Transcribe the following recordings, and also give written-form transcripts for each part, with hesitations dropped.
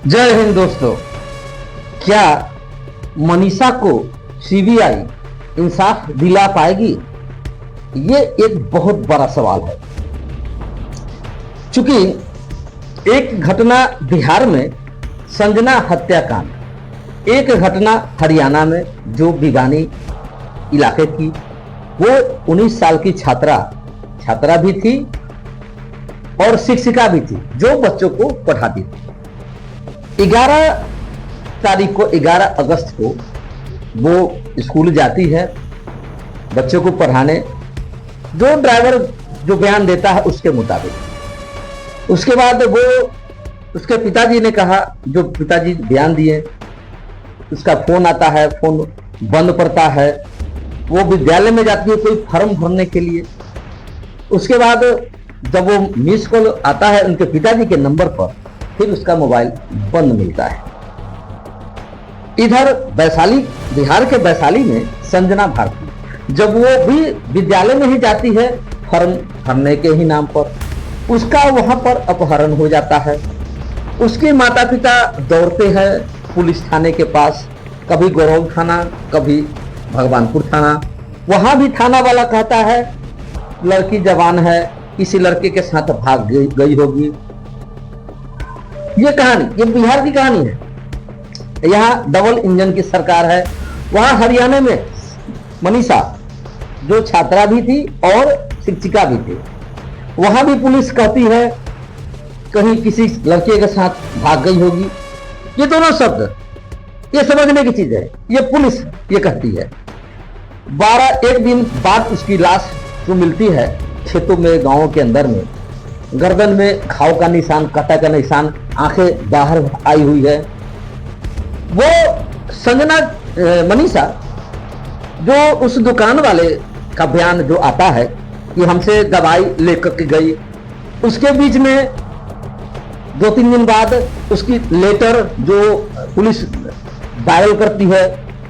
जय हिंद दोस्तों। क्या मनीषा को सीबीआई इंसाफ दिला पाएगी? ये एक बहुत बड़ा सवाल है। चूंकि एक घटना बिहार में संजना हत्याकांड, एक घटना हरियाणा में जो बिगानी इलाके की, वो 19 साल की छात्रा भी थी और शिक्षिका भी थी जो बच्चों को पढ़ाती थी। 11 तारीख को 11 अगस्त को वो स्कूल जाती है बच्चों को पढ़ाने, जो ड्राइवर जो बयान देता है उसके मुताबिक। उसके बाद वो उसके पिताजी ने कहा, जो पिताजी बयान दिए, उसका फोन आता है, फोन बंद पड़ता है। वो विद्यालय में जाती है कोई फॉर्म भरने के लिए। उसके बाद जब वो मिस कॉल आता है उनके पिताजी के नंबर पर, फिर उसका मोबाइल बंद मिलता है। इधर वैशाली, बिहार के वैशाली में संजना भारती जब वो भी विद्यालय में ही जाती है फॉर्म भरने के ही नाम पर, उसका वहां पर अपहरण हो जाता है। उसके माता पिता दौड़ते हैं पुलिस थाने के पास, कभी गौरव थाना, कभी भगवानपुर थाना। वहां भी थाना वाला कहता है लड़की जवान है, किसी लड़के के साथ भाग गई होगी। ये कहानी, ये बिहार की कहानी है। यहाँ डबल इंजन की सरकार है। वहां हरियाणा में मनीषा जो छात्रा भी थी और शिक्षिका भी थी, वहां भी पुलिस कहती है कहीं किसी लड़के के साथ भाग गई होगी। ये दोनों शब्द ये समझने की चीज है, ये पुलिस ये कहती है। 1 दिन बाद उसकी लाश जो मिलती है खेतों में, गांवों के अंदर में, गर्दन में घाव का निशान, कटा का निशान, आंखें बाहर आई हुई है। वो संजना मनीषा जो उस दुकान वाले का बयान जो आता है कि हमसे दवाई लेकर के गई, उसके बीच में 2-3 दिन बाद उसकी लेटर जो पुलिस वायरल करती है।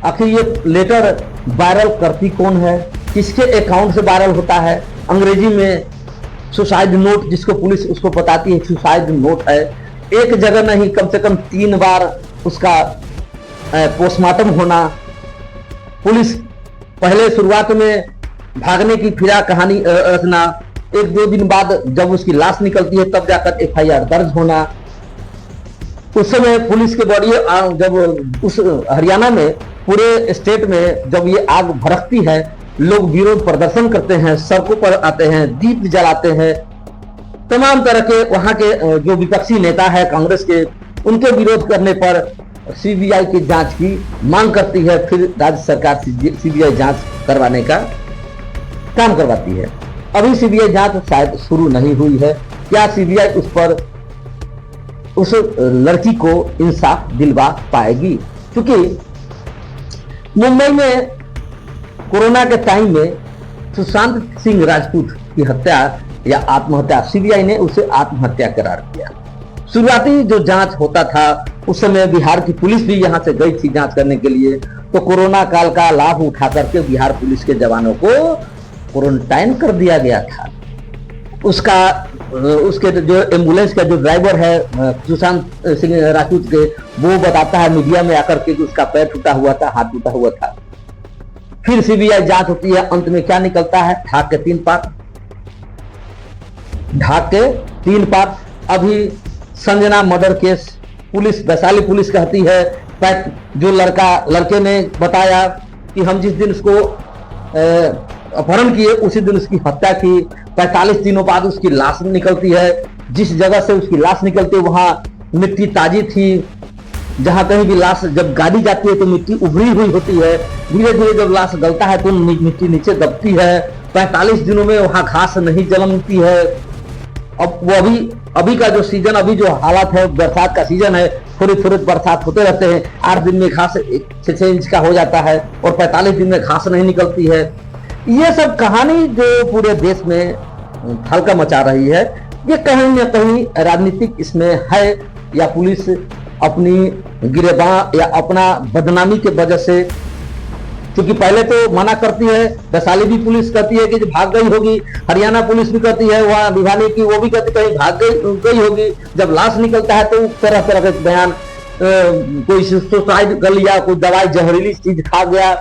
आखिर ये लेटर वायरल करती कौन है, किसके अकाउंट से वायरल होता है? अंग्रेजी में सुसाइड नोट, जिसको पुलिस उसको बताती है सुसाइड नोट है। एक जगह नहीं, कम से कम 3 बार उसका पोस्टमार्टम होना। पुलिस पहले शुरुआत में भागने की फिरा कहानी रचना, 1-2 दिन बाद जब उसकी लाश निकलती है तब जाकर FIR दर्ज होना। उस समय पुलिस के बॉडी, जब उस हरियाणा में पूरे स्टेट में जब ये आग भड़कती है, लोग विरोध प्रदर्शन करते हैं, सड़कों पर आते हैं, दीप जलाते हैं। तमाम तरह के वहां के जो विपक्षी नेता है कांग्रेस के, उनके विरोध करने पर सीबीआई की जांच की मांग करती है। फिर राज्य सरकार सीबीआई जांच करवाने का काम करवाती है। अभी सीबीआई जांच शायद शुरू नहीं हुई है। क्या सीबीआई उस पर, उस लड़की को इंसाफ दिलवा पाएगी? क्योंकि मुंबई में कोरोना के टाइम में सुशांत सिंह राजपूत की हत्या या आत्महत्या, सीबीआई ने उसे आत्महत्या करार दिया। शुरुआती जो जांच होता था उस समय बिहार की पुलिस भी यहां से गई थी जांच करने के लिए, तो कोरोना काल का लाभ उठा करके बिहार पुलिस के जवानों को क्वारंटाइन कर दिया गया था। उसके जो एम्बुलेंस का जो ड्राइवर है सुशांत सिंह राजपूत के, वो बताता है मीडिया में आकर के कि उसका पैर टूटा हुआ था, हाथ टूटा हुआ था। फिर सीबीआई जांच होती है, अंत में क्या निकलता है? ढाक के 3 पार्ट। अभी Sanjana murder case, police, Vaishali police कहती है जो लड़के ने बताया कि हम जिस दिन उसको अपहरण किए उसी दिन उसकी हत्या की। 45 दिनों बाद उसकी लाश निकलती है। जिस जगह से उसकी लाश निकलती है वहां मिट्टी ताजी थी। जहां कहीं भी लाश जब गाड़ी जाती है तो मिट्टी उभरी हुई होती है। धीरे धीरे जब लाश गलता है तो मिट्टी नीचे दबती है। 45 दिनों में वहां घास नहीं जन्मती है। अब वो अभी का जो सीजन, अभी जो हालात है, बरसात का सीजन है, थोड़ी बरसात होते रहते हैं। 8 दिन में घास 6 इंच का हो जाता है और 45 दिन में घास नहीं निकलती है। ये सब कहानी जो पूरे देश में हल्का मचा रही है, ये कहीं ना कहीं राजनीतिक इसमें है, या पुलिस अपनी गिरेबान या अपना बदनामी के वजह से क्योंकि पहले तो मना करती है, वैशाली भी पुलिस कहती है कि जो भाग गई होगी, हरियाणा पुलिस भी कहती है, वहाँ भिवानी की वो भी कहती कहीं भाग गई होगी। जब लाश निकलता है तो तरह तरह के बयान, कोई सुसाइड कर लिया, कोई दवाई जहरीली चीज खा गया,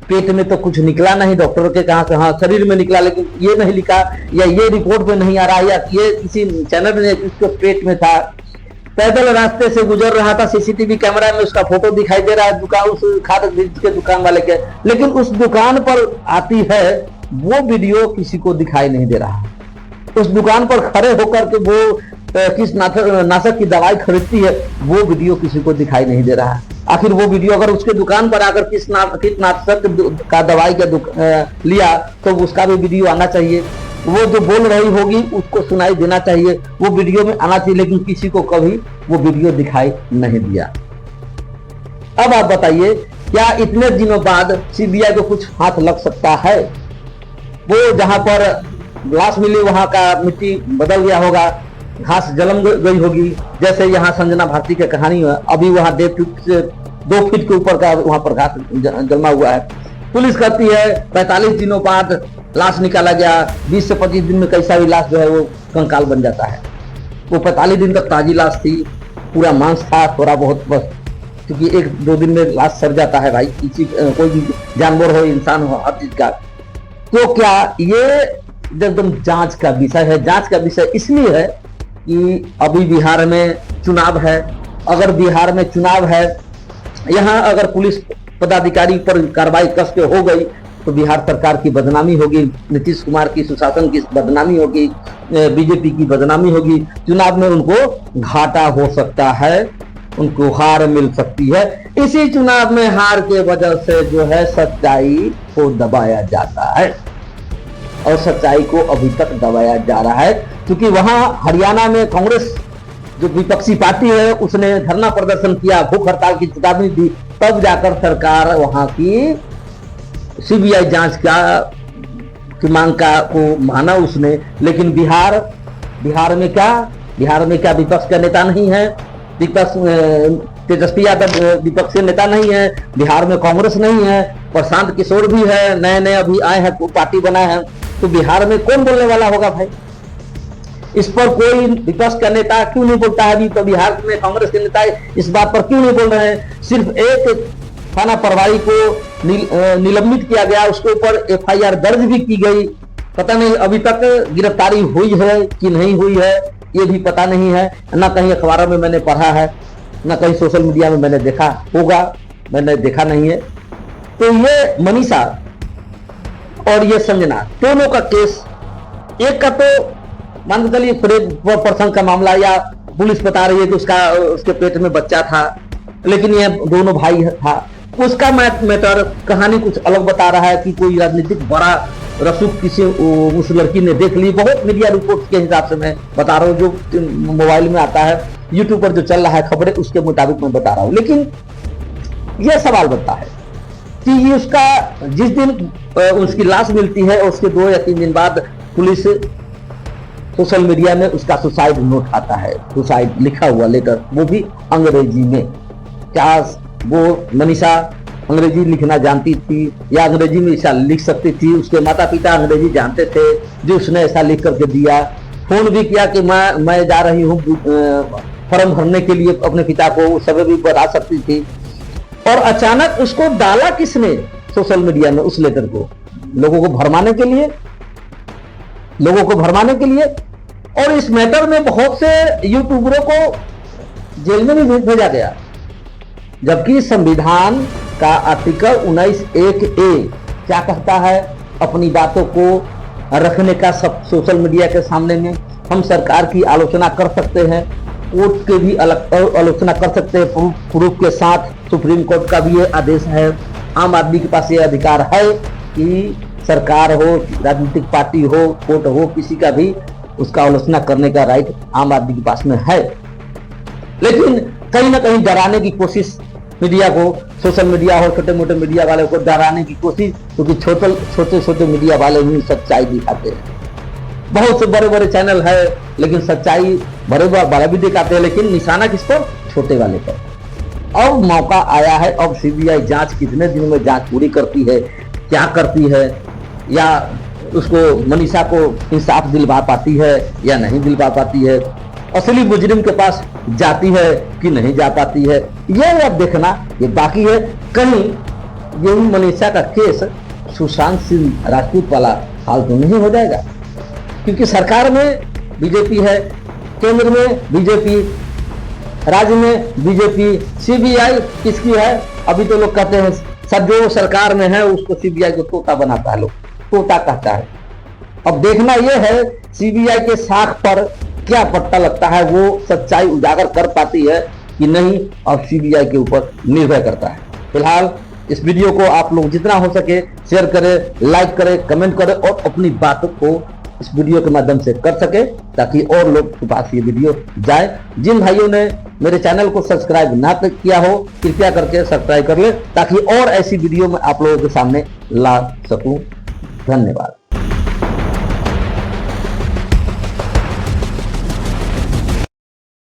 पेट में तो कुछ निकला नहीं, डॉक्टर के कहा से हाँ शरीर में निकला, लेकिन ये नहीं लिखा, या ये रिपोर्ट में नहीं आ रहा, या ये किसी चैनल में इसको पेट में था। पैदल रास्ते से गुजर रहा था, सीसीटीवी कैमरा में उसका फोटो दिखाई दे रहा है दुकान, उस खाद बीज के दुकान वाले के, लेकिन उस दुकान पर आती है वो वीडियो किसी को दिखाई नहीं दे रहा। उस दुकान पर खड़े होकर के वो किस नाशक की दवाई खरीदती है, वो वीडियो किसी को दिखाई नहीं दे रहा। आखिर वो वीडियो अगर उसके दुकान पर आकर किस नाशक का दवाई का लिया तो उसका भी वीडियो आना चाहिए। वो जो बोल रही होगी उसको सुनाई देना चाहिए, वो वीडियो में आना चाहिए, लेकिन किसी को कभी वो वीडियो दिखाई नहीं दिया। अब आप बताइए, क्या इतने दिनों बाद सीबीआई को कुछ हाथ लग सकता है? वो जहां पर लाश मिली वहां का मिट्टी बदल गया होगा, घास जलम गई होगी, जैसे यहाँ संजना भारती की कहानी है। अभी वहां 2 फीट के ऊपर का वहां पर घास जमा हुआ है। पुलिस कहती है 45 दिनों बाद लाश निकाला गया, 20 से 25 दिन में कैसा भी लाश जो है वो कंकाल बन जाता है। वो 45 दिन तक ताजी लाश थी, पूरा मांस था, थोड़ा बहुत बस, क्योंकि 1-2 दिन में लाश सड़ जाता है भाई, किसी कोई भी जानवर हो, इंसान हो, हर चीज का। तो क्या ये एकदम जांच का विषय है? जांच का विषय इसलिए है कि अभी बिहार में चुनाव है। अगर बिहार में चुनाव है, यहाँ अगर पुलिस पदाधिकारी पर कार्रवाई कस के हो गई तो बिहार सरकार की बदनामी होगी, नीतीश कुमार की सुशासन की बदनामी होगी, बीजेपी की बदनामी होगी, चुनाव में उनको घाटा हो सकता है, उनको हार मिल सकती है। इसी चुनाव में हार के वजह से जो है सच्चाई को दबाया जाता है, और सच्चाई को अभी तक दबाया जा रहा है, क्योंकि वहां हरियाणा में कांग्रेस जो विपक्षी पार्टी है उसने धरना प्रदर्शन किया, भूख हड़ताल की चेतावनी दी, तब जाकर सरकार वहां की सीबीआई जांच की मांग को माना उसने। लेकिन बिहार में क्या विपक्ष का नेता नहीं है, तेजस्वी यादव विपक्षी नेता नहीं है, बिहार में कांग्रेस नहीं है, प्रशांत किशोर भी है, नए अभी आए हैं, पार्टी बनाए हैं, तो बिहार में कौन बोलने वाला होगा भाई? इस पर कोई विपक्ष का नेता क्यों नहीं बोलता है? अभी तो बिहार में कांग्रेस के नेता इस बात पर क्यों नहीं बोल रहे हैं? सिर्फ एक थाना प्रभारी को निलंबित किया गया, उसके ऊपर एफआईआर दर्ज भी की गई, पता नहीं अभी तक गिरफ्तारी हुई है कि नहीं हुई है, ये भी पता नहीं है। ना कहीं अखबारों में मैंने पढ़ा है, ना कहीं सोशल मीडिया में मैंने देखा होगा, मैंने देखा नहीं है। तो ये मनीषा और ये संजना दोनों का केस, एक का तो मान के चलिए पर्सन का मामला, या पुलिस बता रही है कि उसके पेट में बच्चा था, लेकिन ये दोनों भाई था, उसका मैटर कहानी कुछ अलग बता रहा है कि कोई राजनीतिक बड़ा रसूख किसी उस लड़की ने देख ली। बहुत मीडिया रिपोर्ट के हिसाब से मैं बता रहा हूँ, जो मोबाइल में आता है, यूट्यूब पर जो चल रहा है खबरें, उसके मुताबिक मैं बता रहा हूँ। लेकिन यह सवाल बनता है कि ये उसका जिस दिन उसकी लाश मिलती है, उसके 2 या 3 दिन बाद पुलिस सोशल मीडिया में उसका सुसाइड नोट आता है, सुसाइड लिखा हुआ लेटर, वो भी अंग्रेजी में। क्या वो मनीषा अंग्रेजी लिखना जानती थी, या अंग्रेजी में ऐसा लिख सकती थी? उसके माता पिता अंग्रेजी जानते थे जो उसने ऐसा लिख करके दिया। फोन भी किया कि मैं जा रही हूँ फॉर्म भरने के लिए अपने पिता को, उस समय भी बता सकती थी। और अचानक उसको डाला किसने सोशल मीडिया में? उस लेटर को लोगों को भरमाने के लिए। और इस मैटर में बहुत से यूट्यूबरों को जेल में भी भेजा गया, जबकि संविधान का आर्टिकल 19(1)(a) क्या कहता है? अपनी बातों को रखने का सब सोशल मीडिया के सामने में हम सरकार की आलोचना कर सकते हैं, कोर्ट के भी आलोचना कर सकते हैं प्रूफ के साथ। सुप्रीम कोर्ट का भी ये आदेश है, आम आदमी के पास ये अधिकार है कि सरकार हो, राजनीतिक पार्टी हो, कोर्ट हो, किसी का भी उसका आलोचना करने का राइट आम आदमी के पास में है। लेकिन कहीं ना कहीं डराने की कोशिश मीडिया को, सोशल मीडिया हो, छोटे मोटे मीडिया वाले को डराने की कोशिश, क्योंकि छोटे मीडिया वाले ही सच्चाई दिखाते हैं। बहुत से बड़े बड़े चैनल है, लेकिन सच्चाई बड़े वाले भी दिखाते हैं, लेकिन निशाना किस पर? छोटे वाले पर। अब मौका आया है, अब सीबीआई जांच कितने दिन में जांच पूरी करती है, क्या करती है, या उसको मनीषा को इंसाफ दिलवा पाती है या नहीं दिलवा पाती है, असली मुजरिम के पास जाती है कि नहीं जा पाती है, ये अब देखना ये बाकी है। कहीं यही मनीषा का केस सुशांत सिंह राजपूत वाला हाल तो नहीं हो जाएगा, क्योंकि सरकार में बीजेपी है, केंद्र में बीजेपी, राज्य में बीजेपी, सीबीआई किसकी है? अभी तो लोग कहते हैं सब जो सरकार में है उसको सीबीआई को तोता बनाता है, लोग तोता कहता है। अब देखना यह है सीबीआई के साख पर क्या पट्टा लगता है, वो सच्चाई उजागर कर पाती है कि नहीं, अब सीबीआई के ऊपर निर्भर करता है। फिलहाल इस वीडियो को आप लोग जितना हो सके शेयर करें, लाइक करें, कमेंट करें और अपनी बातों को इस वीडियो के माध्यम से कर सके, ताकि और लोग के पास ये वीडियो जाए। जिन भाइयों ने मेरे चैनल को सब्सक्राइब ना किया हो, कृपया करके सब्सक्राइब कर ले, ताकि और ऐसी वीडियो मैं आप लोगों के सामने ला सकूं। धन्यवाद।